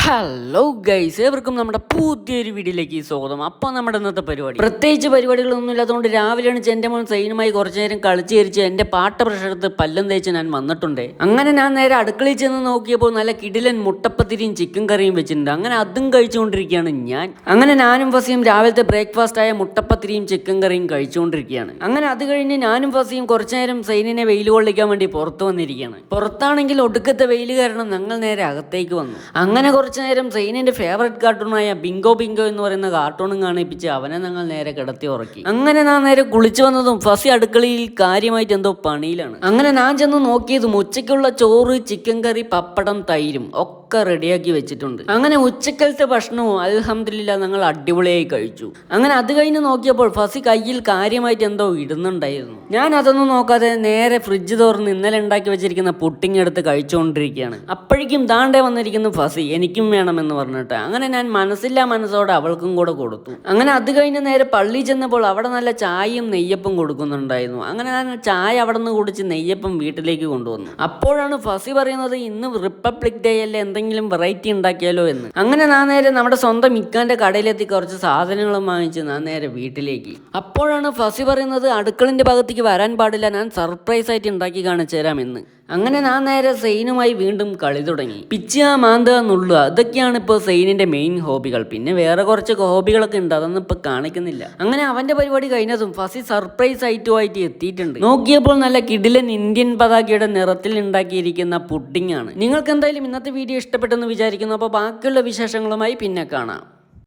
Hello guys, ഏവർക്കും നമ്മുടെ പുതിയൊരു വീഡിയോയിലേക്ക് സ്വാഗതം. അപ്പോൾ നമ്മുടെ ഇന്നത്തെ പരിപാടി പ്രത്യേകിച്ച് പരിപാടികളൊന്നും ഇല്ലാത്തതുകൊണ്ട് രാവിലെ എണീച്ച് എൻ്റെ മോൻ സൈനുമായി കുറച്ചു നേരം കളിച്ച് കരിച്ച് എൻ്റെ പാട്ട പ്രഷറത്ത് പല്ലും തേച്ച് ഞാൻ വന്നിട്ടുണ്ട്. അങ്ങനെ ഞാൻ നേരെ അടുക്കളയിൽ ചെന്ന് നോക്കിയപ്പോൾ നല്ല കിടിലൻ മുട്ടപ്പത്തിരിയും ചിക്കൻ കറിയും വെച്ചിട്ടുണ്ട്. അങ്ങനെ അതും കഴിച്ചുകൊണ്ടിരിക്കുകയാണ് ഞാൻ. അങ്ങനെ ഞാനും ഫസിയും രാവിലത്തെ ബ്രേക്ക്ഫാസ്റ്റായ മുട്ടപ്പത്തിരിയും ചിക്കൻ കറിയും കഴിച്ചുകൊണ്ടിരിക്കുകയാണ്. അങ്ങനെ അത് കഴിഞ്ഞ് ഞാനും ഫസിയും കുറച്ചു നേരം സൈനിനെ വെയിൽ കൊള്ളിക്കാൻ വേണ്ടി പുറത്ത് വന്നിരിക്കുകയാണ്. പുറത്താണെങ്കിൽ ഒടുക്കത്തെ വെയിൽ കാരണം ഞങ്ങൾ നേരെ അകത്തേക്ക് വന്നു. അങ്ങനെ കുറച്ചു നേരം സൈനിന്റെ ഫേവറേറ്റ് കാർട്ടൂണായ ബിങ്കോ ബിങ്കോ എന്ന് പറയുന്ന കാർട്ടൂണും കാണിപ്പിച്ച് അവനെ ഞങ്ങൾ നേരെ കിടത്തി ഉറക്കി. അങ്ങനെ ഞാൻ നേരെ കുളിച്ചു വന്നതും ഫസി അടുക്കളയിൽ കാര്യമായിട്ട് എന്തോ പണിയിലാണ്. അങ്ങനെ ഞാൻ ചെന്ന് നോക്കിയതും ഉച്ചയ്ക്കുള്ള ചോറ്, ചിക്കൻ കറി, പപ്പടം, തൈരും ഒക്കെ റെഡിയാക്കി വെച്ചിട്ടുണ്ട്. അങ്ങനെ ഉച്ചക്കലത്തെ ഭക്ഷണവും അൽഹംദുലില്ലാ ഞങ്ങൾ അടിപൊളിയായി കഴിച്ചു. അങ്ങനെ അത് കഴിഞ്ഞ് നോക്കിയപ്പോൾ ഫസി കയ്യിൽ കാര്യമായിട്ട് എന്തോ ഇടുന്നുണ്ടായിരുന്നു. ഞാൻ അതൊന്നും നോക്കാതെ നേരെ ഫ്രിഡ്ജ് തുറന്ന് ഇന്നലെ ഉണ്ടാക്കി വെച്ചിരിക്കുന്ന പുഡിംഗ് എടുത്ത് കഴിച്ചുകൊണ്ടിരിക്കുകയാണ്. അപ്പോഴേക്കും ദാണ്ടേ വന്നിരിക്കുന്നു ഫസി എനിക്കും വേണമെന്ന് പറഞ്ഞിട്ട്. അങ്ങനെ ഞാൻ മനസ്സില്ലാ മനസ്സോടെ അവൾക്കും കൂടെ കൊടുത്തു. അങ്ങനെ അത് കഴിഞ്ഞ് നേരെ പള്ളി ചെന്നപ്പോൾ അവിടെ നല്ല ചായയും നെയ്യപ്പം കൊടുക്കുന്നുണ്ടായിരുന്നു. അങ്ങനെ ഞാൻ ചായ അവിടെ നിന്ന് കുടിച്ച് നെയ്യപ്പം വീട്ടിലേക്ക് കൊണ്ടുവന്നു. അപ്പോഴാണ് ഫസി പറയുന്നത് ഇന്ന് റിപ്പബ്ലിക് ഡേ അല്ലേ, എന്തെങ്കിലും വെറൈറ്റി ഉണ്ടാക്കിയാലോ എന്ന്. അങ്ങനെ ഞാൻ നേരെ നമ്മുടെ സ്വന്തം ഇക്കാന്റെ കടയിലെത്തി കുറച്ച് സാധനങ്ങളും വാങ്ങിച്ച് ഞാൻ നേരെ വീട്ടിലേക്ക്. അപ്പോഴാണ് ഫസി പറയുന്നത് അടുക്കളന്റെ ഭാഗത്തേക്ക് വരാൻ പാടില്ല, ഞാൻ സർപ്രൈസ് ആയിട്ട് ഉണ്ടാക്കി കാണിച്ചു തരാമെന്ന്. അങ്ങനെ ഞാൻ നേരെ സൈനുമായി വീണ്ടും കളി തുടങ്ങി. പിച്ചുക, മാന്തുക, നുള്ളുക, അതൊക്കെയാണ് ഇപ്പോൾ സൈനിന്റെ മെയിൻ ഹോബികൾ. പിന്നെ വേറെ കുറച്ച് ഹോബികളൊക്കെ ഉണ്ട്, അതൊന്നും ഇപ്പൊ കാണിക്കുന്നില്ല. അങ്ങനെ അവന്റെ പരിപാടി കഴിഞ്ഞതും ഫസി സർപ്രൈസ് ഐറ്റമായിട്ട് എത്തിയിട്ടുണ്ട്. നോക്കിയപ്പോൾ നല്ല കിടിലൻ ഇന്ത്യൻ പതാകയുടെ നിറത്തിൽ ഉണ്ടാക്കിയിരിക്കുന്ന പുഡിംഗ് ആണ്. നിങ്ങൾക്ക് എന്തായാലും ഇന്നത്തെ വീഡിയോ ഇഷ്ടപ്പെട്ടെന്ന് വിചാരിക്കുന്നു. അപ്പോൾ ബാക്കിയുള്ള വിശേഷങ്ങളുമായി പിന്നെ കാണാം.